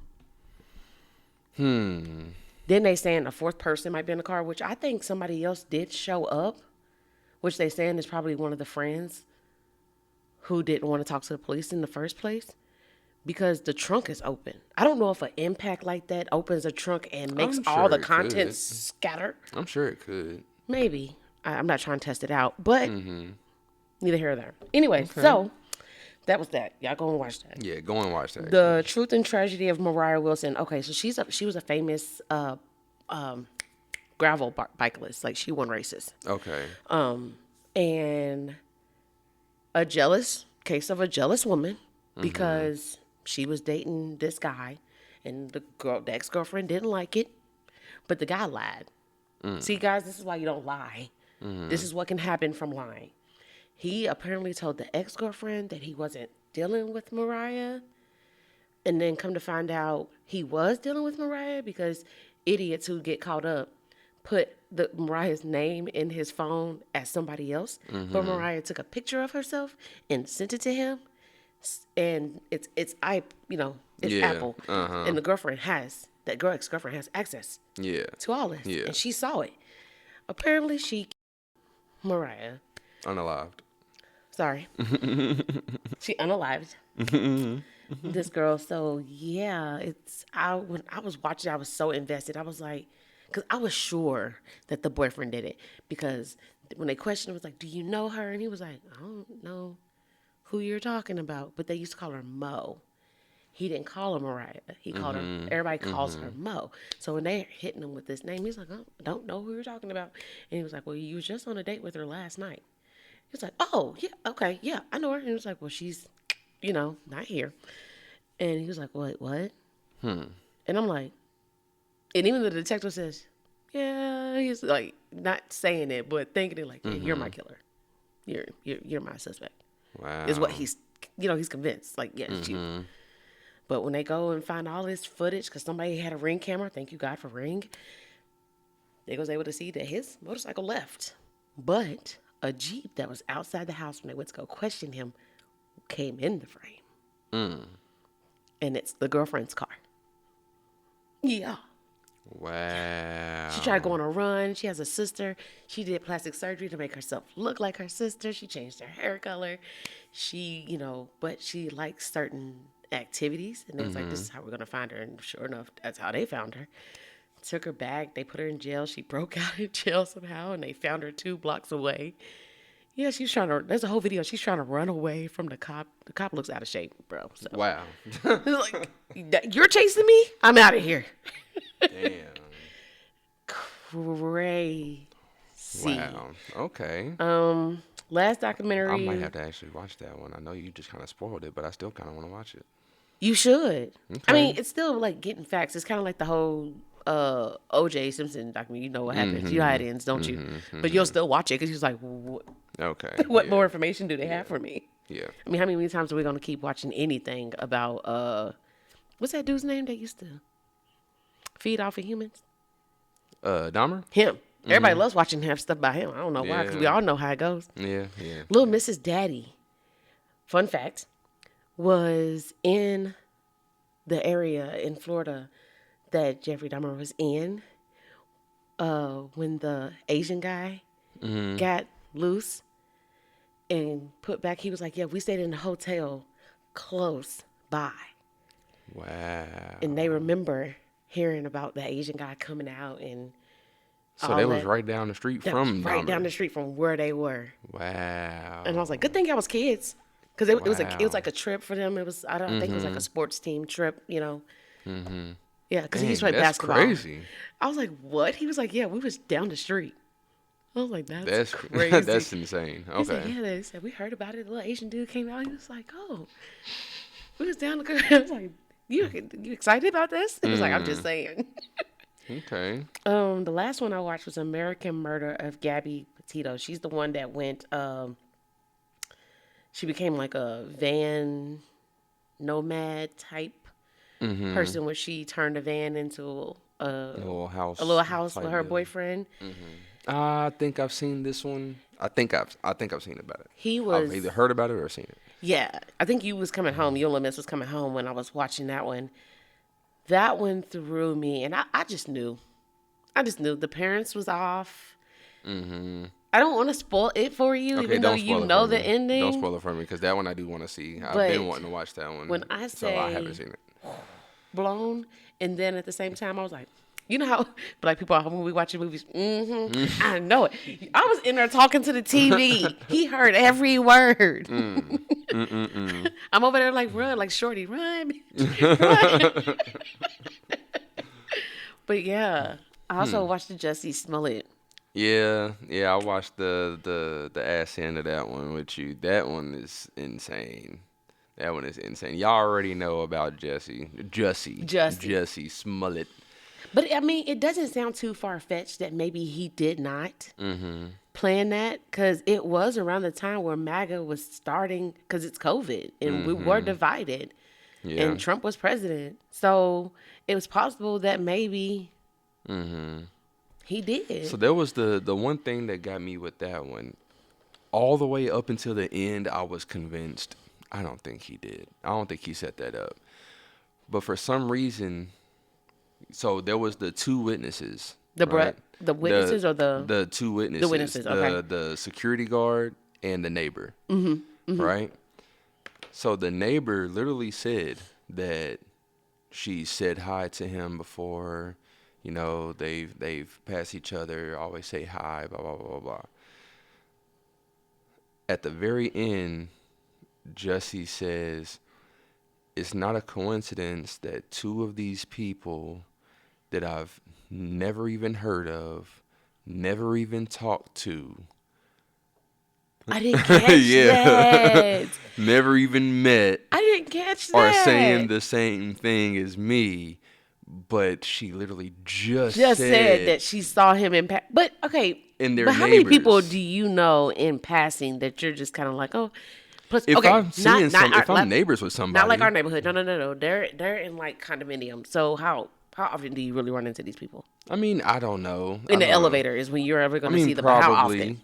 Then they saying a fourth person might be in the car, which I think somebody else did show up, which they saying is probably one of the friends who didn't want to talk to the police in the first place because the trunk is open. I don't know if an impact like that opens a trunk and makes all the contents scatter. I'm sure it could. Maybe. I'm not trying to test it out, but neither here nor there. Anyway, so that was that. Y'all go and watch that. Yeah, go and watch that. The Truth and Tragedy of Mariah Wilson. Okay, so she was a famous gravel bicyclist. Like she won races. Okay. And a case of a jealous woman because she was dating this guy and the ex-girlfriend didn't like it, but the guy lied. See, guys, this is why you don't lie. This is what can happen from lying. He apparently told the ex-girlfriend that he wasn't dealing with Mariah, and then come to find out he was dealing with Mariah because idiots who get caught up put Mariah's name in his phone as somebody else. But Mariah took a picture of herself and sent it to him, and it's Apple, and the ex-girlfriend has access to all this, and she saw it. Apparently, she Mariah unalived. Sorry, she unalived this girl. So yeah, when I was watching, I was so invested. I was like, because I was sure that the boyfriend did it because when they questioned him, it was like, "Do you know her?" And he was like, "I don't know who you're talking about," but they used to call her Mo. He didn't call her Mariah. He called her. Everybody calls her Mo. So when they're hitting him with this name, he's like, "I don't know who you're talking about." And he was like, "Well, you was just on a date with her last night." He was like, "Oh, yeah, okay, yeah, I know her." And he was like, "Well, she's, not here." And he was like, what? And I'm like, and even the detective says, yeah, he's like not saying it, but thinking it like, yeah, you're my killer. You're my suspect. Wow. Is what he's convinced. Like, yeah, it's you. But when they go and find all this footage, because somebody had a Ring camera, thank you God for Ring, they was able to see that his motorcycle left. But a Jeep that was outside the house when they went to go question him came in the frame. And it's the girlfriend's car. Yeah. Wow. She tried to go on a run. She has a sister. She did plastic surgery to make herself look like her sister. She changed her hair color. She, but she likes certain activities. And they was like, this is how we're going to find her. And sure enough, that's how they found her. Took her back. They put her in jail. She broke out of jail somehow. And they found her 2 blocks away. Yeah, she's trying to, there's a whole video. She's trying to run away from the cop. The cop looks out of shape, bro. So. Wow. Like, you're chasing me? I'm out of here. Damn. Crazy. Wow. Okay. Last documentary. I might have to actually watch that one. I know you just kind of spoiled it, but I still kind of want to watch it. You should. Okay. I mean, it's still like getting facts. It's kind of like the whole O.J. Simpson documentary. You know what happens. You know how it ends, don't you? But you'll still watch it because you're like, okay. What more information do they have for me? Yeah. I mean, how many times are we going to keep watching anything about, what's that dude's name that used to feed off of humans? Dahmer? Him. Everybody loves watching him stuff about him. I don't know why, because we all know how it goes. Yeah. Little Mrs. Daddy, fun fact, was in the area in Florida that Jeffrey Dahmer was in when the Asian guy got loose and put back. He was like, yeah, we stayed in a hotel close by. Wow. And they remember hearing about the Asian guy coming out and so they was right down the street from right Dahmer. down the street from where they were. Wow. And I was like, good thing I was kids, because it was like a trip for them. It was I think it was like a sports team trip, Yeah, because he used to play basketball. That's crazy. I was like, what? He was like, yeah, we was down the street. I was like, that's crazy. That's insane. He said, Okay. yeah, they said, we heard about it. The little Asian dude came out. He was like, oh, we was down the corner. I was like, you excited about this? He was like, I'm just saying. Okay. The last one I watched was American Murder of Gabby Petito. She's the one that went, she became like a van nomad type person where she turned a van into a little house with her boyfriend. I think I've seen this one. I think I've seen about it. He was I've either heard about it or seen it. Yeah, I think you was coming home. Yola Miss was coming home when I was watching that one. That one threw me, and I just knew. I just knew the parents was off. I don't want to spoil it for you, even though you know the ending. Don't spoil it for me, because that one I do want to see. I've been wanting to watch that one. When I say so I haven't seen it. Blown, and then at the same time I was like, you know how black people are when we watching movies. I know it. I was in there talking to the TV. He heard every word. I'm over there like run, like Shorty, run. Run. But yeah, I also watched the Jussie Smollett. Yeah, I watched the ass end of that one with you. That one is insane. That one is insane. Y'all already know about Jussie Smollett. But I mean, it doesn't sound too far fetched that maybe he did not plan that, because it was around the time where MAGA was starting, because it's COVID and we were divided, and Trump was president. So it was possible that maybe he did. So there was the one thing that got me with that one. All the way up until the end, I was convinced. I don't think he did. I don't think he set that up. But for some reason, so there was the two witnesses. The witnesses or the two witnesses. The witnesses, okay. The security guard and the neighbor. Right? So the neighbor literally said that she said hi to him before, you know, they've passed each other, always say hi, blah, blah, blah, blah, blah. At the very end, Jussie says, it's not a coincidence that two of these people that I've never even heard of, never even talked to. I didn't catch that. Never even met. I didn't catch that. Are saying the same thing as me, but she literally just said that she saw him in But okay, in their but how many people do you know in passing that you're just kind of like, oh? Plus, if okay, I'm seeing if I'm neighbors with somebody, not like our neighborhood. No. They're in like condominiums. So how often do you really run into these people? I mean, I don't know. In the elevator is when you're ever going to see them. How often?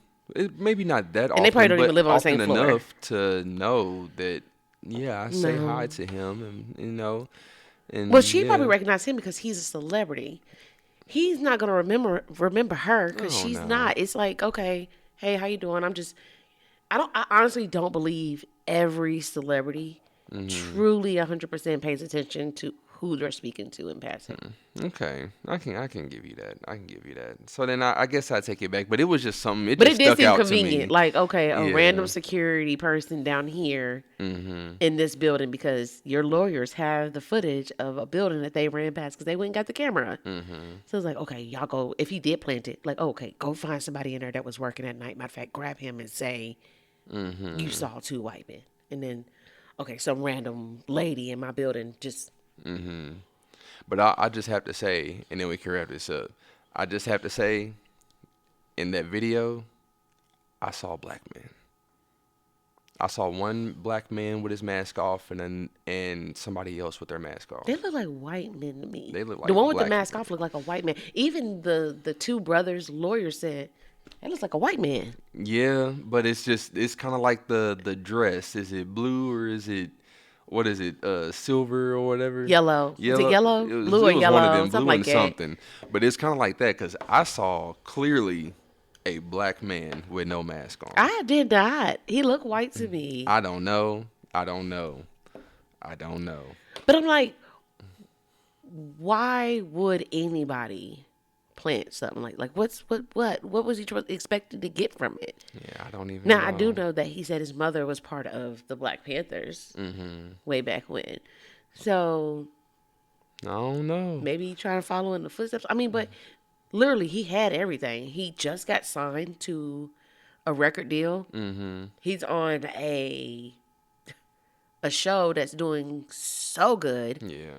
Maybe not that often. And they probably don't even live on the same floor. Enough to know that. Yeah, I say hi to him, and you know. And well, she probably recognized him because he's a celebrity. He's not going to remember her because she's not. It's like, okay, hey, how you doing? I honestly don't believe every celebrity truly 100% pays attention to who they're speaking to in passing. Okay, I can give you that. So then I guess I take it back. But it was just something. It did stuck seem out convenient. To me. Like, okay, a random security person down here in this building because your lawyers have the footage of a building that they ran past because they went and got the camera. So it's like, okay, y'all go. If he did plant it, like, okay, go find somebody in there that was working at night. Matter of fact, grab him and say, you saw two white men. And then, okay, some random lady in my building just... But I just have to say, and then we can wrap this up. I just have to say, in that video, I saw a black man. I saw one black man with his mask off, and somebody else with their mask off. They look like white men to me. They look like the one with the mask off looked like a white man. Even the two brothers' lawyer said that looks like a white man. Yeah, but it's kind of like the dress. Is it blue or is it? What is it? Silver or whatever? Yellow. Is it yellow? Blue or yellow? One of them, something blue like and that. something. But it's kind of like that because I saw clearly a black man with no mask on. I did not. He looked white to me. I don't know. But I'm like, why would anybody plant something like what was he expecting to get from it? Yeah, I don't even know. I do know that he said his mother was part of the Black Panthers way back when. So I don't know. Maybe trying to follow in the footsteps. I mean, but literally, he had everything. He just got signed to a record deal. Mm-hmm. He's on a show that's doing so good. Yeah.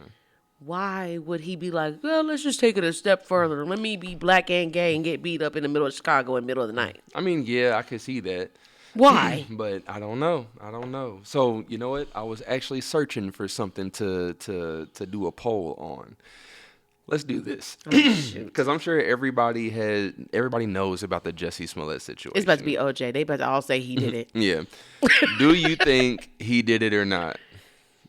Why would he be like, well, let's just take it a step further. Let me be black and gay and get beat up in the middle of Chicago in the middle of the night. I mean, yeah, I could see that. Why? But I don't know. I don't know. So you know what? I was actually searching for something to do a poll on. Let's do this because I'm sure everybody knows about the Jussie Smollett situation. It's about to be OJ. They about to all say he did it. Yeah. Do you think he did it or not?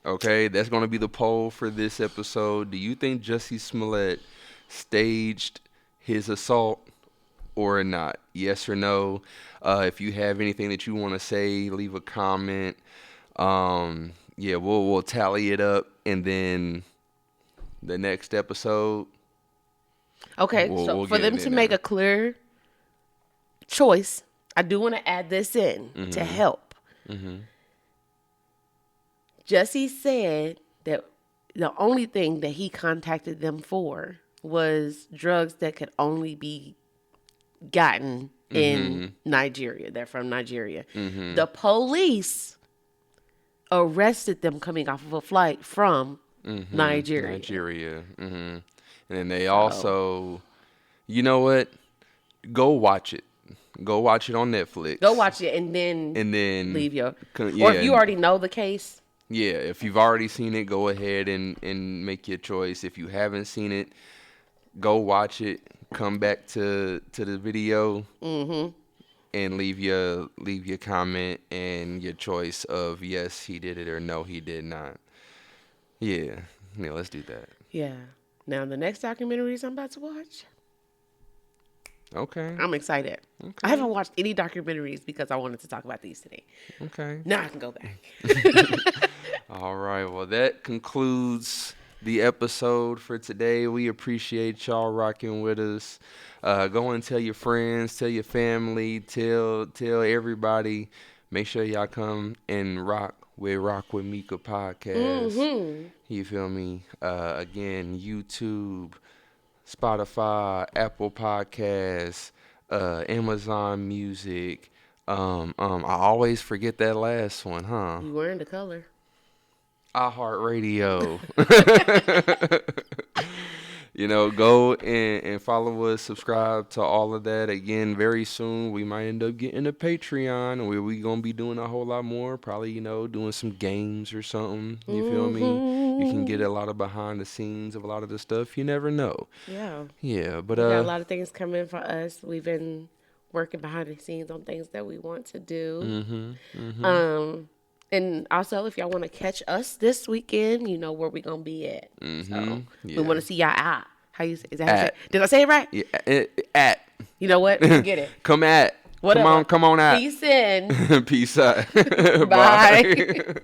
Okay, that's going to be the poll for this episode. Do you think Jussie Smollett staged his assault or not? Yes or no? If you have anything that you want to say, leave a comment. Yeah, we'll tally it up, and then the next episode. Okay, so for them to make a clear choice, I do want to add this in to help. Mm-hmm. Jussie said that the only thing that he contacted them for was drugs that could only be gotten in Nigeria. They're from Nigeria. Mm-hmm. The police arrested them coming off of a flight from Nigeria. Mm-hmm. And then they also, you know what? Go watch it. Go watch it on Netflix. Go watch it and then leave your... Or if you already know the case... Yeah, if you've already seen it, go ahead and make your choice. If you haven't seen it, go watch it. Come back to the video and leave your comment and your choice of yes, he did it or no, he did not. Yeah, let's do that. Yeah. Now the next documentaries I'm about to watch. Okay. I'm excited. Okay. I haven't watched any documentaries because I wanted to talk about these today. Okay. Now I can go back. All right. Well, that concludes the episode for today. We appreciate y'all rocking with us. Go and tell your friends, tell your family, tell everybody. Make sure y'all come and rock with Mika podcast. Mm-hmm. You feel me? Again, YouTube, Spotify, Apple Podcasts, Amazon Music. I always forget that last one, huh? You wearing the color. iHeartRadio. Go and follow us, subscribe to all of that. Again, very soon we might end up getting a Patreon where we gonna be doing a whole lot more. Probably, doing some games or something. You feel me? You can get a lot of behind the scenes of a lot of the stuff. You never know. Yeah. Yeah, but we got a lot of things coming for us. We've been working behind the scenes on things that we want to do. And also, if y'all want to catch us this weekend, you know where we're going to be at. So, we want to see y'all out. How you say? Is that how you say? Did I say it right? Yeah, at. You know what? Forget it. Come at. Whatever. Come on out. Peace in. Peace out. Bye.